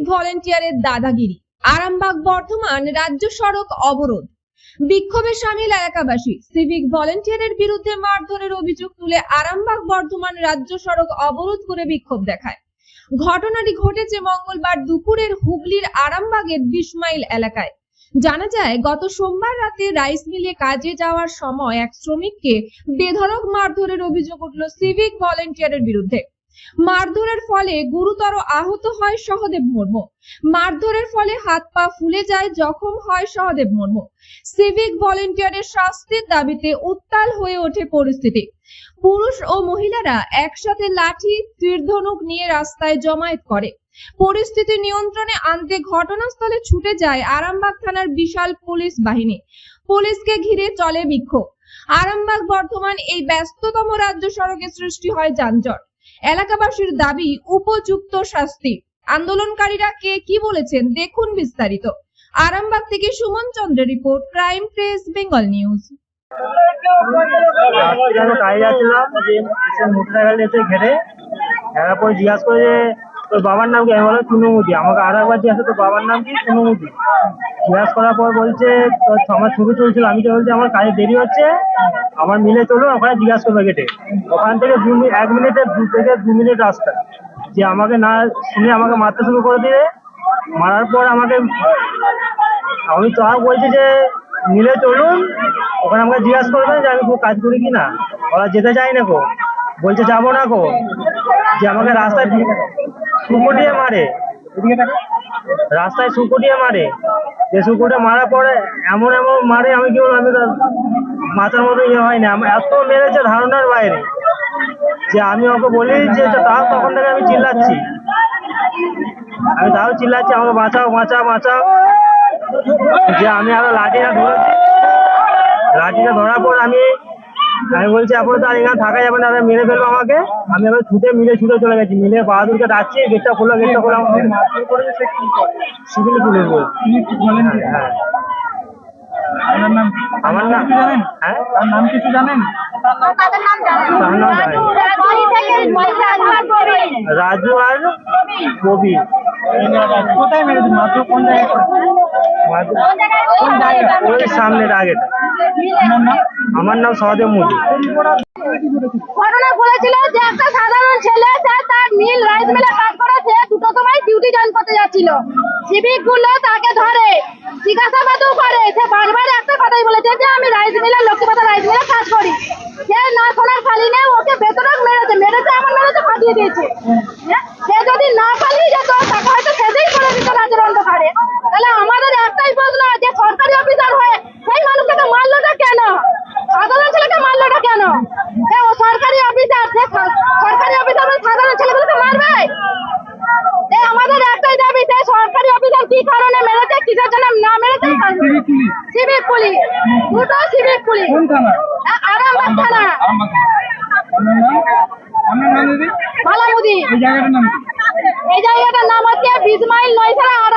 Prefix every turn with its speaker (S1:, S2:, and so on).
S1: ভলেন্টিয়ারের দাদাগিরি। আরামবাগ বর্ধমান রাজ্য সড়ক অবরোধ। বিক্ষোভে সামিল এলাকাবাসী। সিভিক ভলেন্টিয়ারের বিরুদ্ধে মারধরের অভিযোগ তুলে আরামবাগ বর্ধমান রাজ্য সড়ক অবরোধ করে বিক্ষোভ দেখায়। ঘটনাটি ঘটেছে মঙ্গলবার দুপুরের হুগলির আরামবাগের 20 মাইল এলাকায়। জানা যায়, গত সোমবার রাতে রাইস মিলে কাজে যাওয়ার সময় এক শ্রমিককে বেধড়ক মারধরের অভিযোগ উঠল সিভিক ভলেন্টিয়ারের বিরুদ্ধে। মারধরের ফলে গুরুতর আহত হয় সহদেব মুর্মু। মারধরের ফলে হাত পা ফুলে যায়, জখম হয় সহদেব মুর্মু। সিভিক ভলেন্টিয়ারের শাস্তির দাবিতে উত্তাল হয়ে ওঠে পরিস্থিতি। পুরুষ ও মহিলারা একসাথে লাঠি, তীর-ধনুক নিয়ে রাস্তায় জমায়েত করে। পরিস্থিতি নিয়ন্ত্রণে আনতে ঘটনাস্থলে ছুটে যায় আরামবাগ থানার বিশাল পুলিশ বাহিনী। পুলিশকে ঘিরে চলে বিক্ষোভ। আরামবাগ বর্ধমান এই ব্যস্ততম রাজ্য সড়কে সৃষ্টি হয় যানজট। এলাকাবাসীর দাবি উপযুক্ত শাস্তি। আন্দোলনকারীরা কে কি বলেছেন দেখুন বিস্তারিত। আরামবাগ থেকে সুমন চন্দ্রের report, crime press Bengal news.
S2: জিজ্ঞাসা করে তোর বাবার নাম কি? আমি বললাম চুনুমুদি। আমাকে আরো একবার জিজ্ঞাসা তোর বাবার নাম কি? চুনুমুদি। জিজ্ঞাসা করার পর বলছে আমার ছবি চলছিল। আমি তো বলছি আমার কাজে দেরি হচ্ছে, আমার মিলে চলুন, ওখানে জিজ্ঞাসা করবে গেটে। ওখান থেকে 1 মিনিটের 2 থেকে 2 মিনিট রাস্তা। যে আমাকে না শুনে আমাকে মারতে শুরু করে দিয়ে, মারার পর আমাকে আমি তো বলছি যে মিলে চলুন, ওখানে আমাকে জিজ্ঞাসা করবেন যে আমি খুব কাজ করি কি না। ওরা যেতে চাই না গো, বলছে যাবো না গো। যে আমাকে রাস্তায় সুকুটিয়ে মারে, রাস্তায় সুকুটিয়ে মারে। যে সুকুটে মারার পরে এমন এমন মারে, আমি কি বলবো, আমি তো মাথার মতো ইয়ে হয় না। এত মেরেছে ধারণার বাইরে, যে আমি ওকে বলি যে তাও তখন থেকে আমি চিল্লাচ্ছি, আমি তাও চিল্লাচ্ছি আমাকে বাঁচাও বাঁচাও বাঁচাও। যে আমি আরো লাঠিটা ধরেছি, লাঠিটা ধরার পর আমি বলছি আপনার তো আর এখানে থাকা যাবে না, মেরে ফেলবো আমাকে। আমি এবার ছুটে চলে গেছি। মিলে বাহাদুরকে ডাকছি, গেটটা খোলা, গেটটা খোলা। সিভিল পুলিশ বল। হ্যাঁ, আমার নাম জানেন? হ্যাঁ, তার নাম কিছু জানেন? রাজু আর কবি। কোথায় মেরেছে? মাত্র কোন জায়গায়? ওই সামনের আগেটা। আমার নাম সহদেব মুর্মু।
S3: ঘটনা বলেছিল যে একটা সাধারণ ছেলে, তার মিল রাইস মিলে কাজ করে, সে 2টোর সময় ডিউটি জয়েন করতে যাচ্ছিল। সিভিক গুলো তাকে ধরে জিজ্ঞাসাবাদও করে। সে বারবার একটা কথাই বলেছে যে আমি রাইস মিলে, লক্ষ্মীপাতা রাইস মিলে কাজ করি। সে না শোনার খালি নেই, ওকে বেতরক মেরেছে এমন মেরেছে ফাটিয়ে দিয়েছে। সে যদি না পালিয়ে যেত তাকে হয়তো সেদিন করে দিত রাজ্যের অন্ধকারে। তাহলে আমাদের একটাই প্রশ্ন, যে সরকারি অফিসার হয়ে সেই মানুষটাকে মারলোটা কেন? সাধারণ ছেলেকে মারলোটা কেন? ও সরকারি অফিসার, সরকারি অফিসার সাধারণ ছেলেগুলোকে মারবে? আমাদের একটাই দাবি, যে সরকারি অফিসার কি কারণে মেরেছে, কিসের জন্য না মেরেছে। সিভিক পুলিশ, দুটো সিভিক পুলিশ। আরামবাগ থানা। মালামুদি। এই জায়গাটার নাম হচ্ছে 20 মাইল নয়সারা।